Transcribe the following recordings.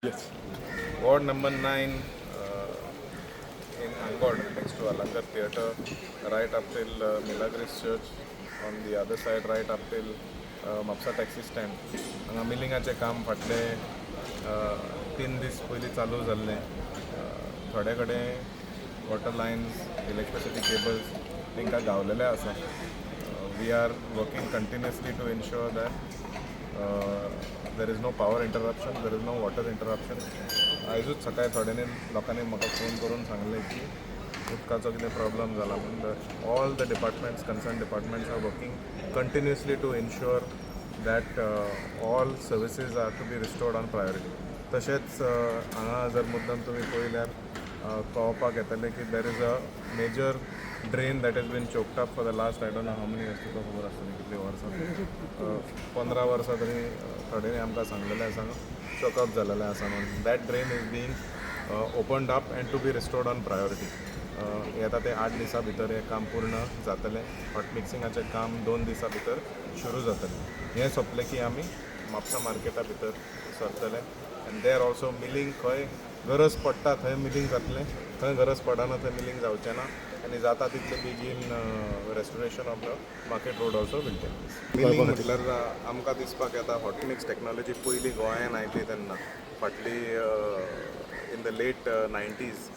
Yes. Ward number 9 in Angkor, next to Alangar Theatre, right up till Milagris Church. On the other side, right up till Mapsa taxi stand. हांगा मिलिंगाचें काम फाटले 3 दीस पयलीं चालू जाल्लें. थोडे कडेन वॉटर लायन्स, इलेक्ट्रिसिटी केबल्स तांकां गावलेले आसा. We are working continuously to ensure that there is no power interruption, there is no water interruption. आयजूच सकाळी थोड्यांनी लोकांनी म्हाका फोन करून सांगलें की उदकाचो कितें प्रॉब्लम जाला म्हणून all the departments concern departments are working continuously to ensure that all services are to be restored on priority. तशेंच हांगा जर मुद्दम तुमी पळयल्यार कळपाक येतलें की there is a major drain that has been choked up for the last I don't know how many years तुका खबर आसतली कितली वर्सां 15 वर्सां तरी थोड्यांनी आमकां सांगलेलें आसा चोकअप जालेलें आसा म्हणून. That drain is being opened up and to be restored on priority. येता ते 8 दिसां भितर हें काम पूर्ण जातलें. हॉट मिक्सिंगाचें काम 2 दिसां भितर सुरू जातलें. हें सोंपलें की आमी म्हापसा मार्केटा भितर सरतले. एंड देर ऑल्सो मिलींग खंय गरज पडटा थंय मिलींग जातलें, खंय गरज पडना थंय मिलींग जावचें ना. आनी जाता तितले begin restoration of the market road also will take place. Milling म्हटल्यार आमकां दिसपाक येता हॉट मिक्स टॅक्नॉलॉजी पयलीं गोंयांत आयली तेन्ना फाटली इन द लेट 90s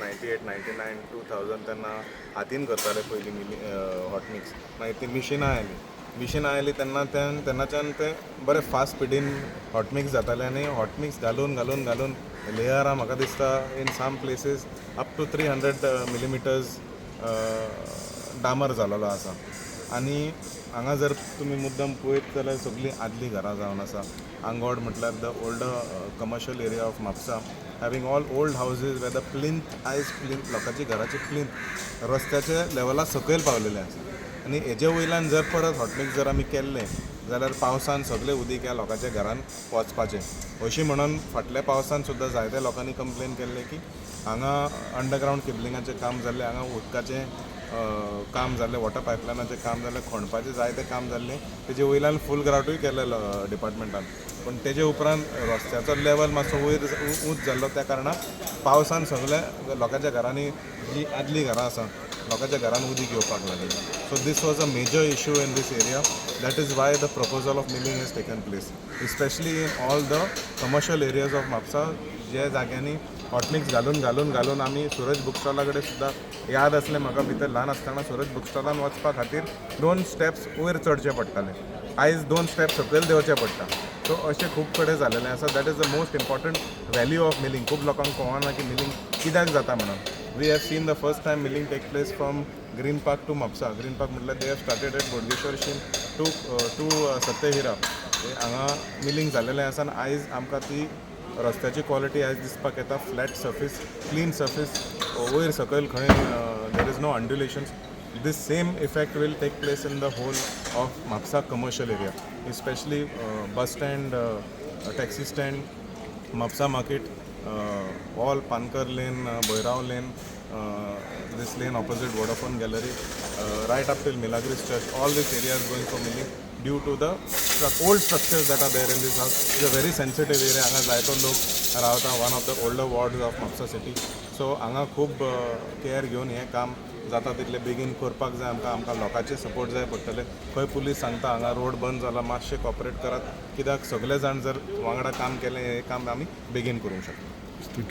98, 99, 2000 तेन्ना हातीन करताले पयलीं हॉट मिक्स. मागीर ती मिशिनां आयली तेन्नाच्यान ते बरे फास्ट स्पिडीन हॉट मिक्स जाताले आनी हॉट मिक्स घालून लेयरां म्हाका दिसता in some places up to 300 millimetres डामर जालोलो आसा. आनी हांगा जर तुमी मुद्दम पळयत जाल्यार सगळीं आदलीं घरां जावन आसा. आंगोड म्हटल्यार the older commercial area of Mapusa having all old houses where the plinth लोकांची घराची प्लिंथ रस्त्याच्या लेवला सकयल पावलेले आसा. आनी हेजे वयल्यान जर परत हॉटमिक्स जर आमी केल्लें जाल्यार पावसान सगळें उदीक ह्या लोकांच्या घरान वचपाचें. अशी म्हणून फाटल्या पावसान सुद्दां जायत्या लोकांनी कंप्लेन केल्लें की हांगा अंडरग्रावंड केबलिंगाचें काम जाल्लें, हांगा उदकाचें काम जाल्लें, वॉटर पायपलायनाचें काम जाल्लें, खणपाचें जायतें काम जाल्लें. तेजे वयल्यान फूल ग्रावटूय केल्लें डिपार्टमेंटान. पूण तेजे उपरांत रस्त्याचो लेवल मातसो वयर उंच जाल्लो त्या कारणान पावसान सगळ्या लोकांच्या घरांनी जी आदलीं घरां आसा लोकांच्या घरान उदीक येवपाक लागलें. So this was a major issue in this area. That is why the proposal of milling is taken place especially in all the commercial areas of Mapusa. जे जाग्यांनी हॉटमिक्स घालून आमी सूरज बूक स्टॉला कडेन सुद्दां याद आसलें म्हाका भितर ल्हान आसतना सूरज बूक स्टॉलान वचपा खातीर 2 स्टेप्स वयर चडचे पडटाले. आयज 2 स्टेप्स सकयल देंवचे पडटा. सो अशें खूब कडेन जालेलें आसा. That is the most important value of milling. खूब लोकांक कळना की मिलींग कित्याक जाता म्हणून. We have seen the first time milling take place from Green Park to Mhapsa. Green Park म्हटल्यार they have started at Bodgeshwar शीम टू सत्यहिरा. हांगा मिलींग जालेलें आसा आनी आयज आमकां ती रस्त्याची क्वॉलिटी आयज दिसपाक येता. फ्लॅट सर्फीस, क्लीन सर्फीस, वयर सकयल खंय there is no undulations. This same effect will take place in the whole of Mapsa commercial area, especially bus stand, taxi stand, Mapsa market, all Pankar lane, Boirav lane, this lane opposite Vodafone Gallery, right up till Milagris Church. All this area is going for milling due to the old structures that are there in this house. It's a very sensitive area. हांगा जायतो लोक रावता. one of the older wards of Mapsa city. So हांगा खूब care घेवन हें काम जाता तितले बेगीन करपाक जाय. आमकां लोकांचे सपोर्ट जाय पडटले. खंय पुलीस सांगता हांगा रोड बंद जाला मातशें कॉपरेट करात, कित्याक सगळे जाण जर वांगडा काम केलें हें काम आमी बेगीन करूंक शकता.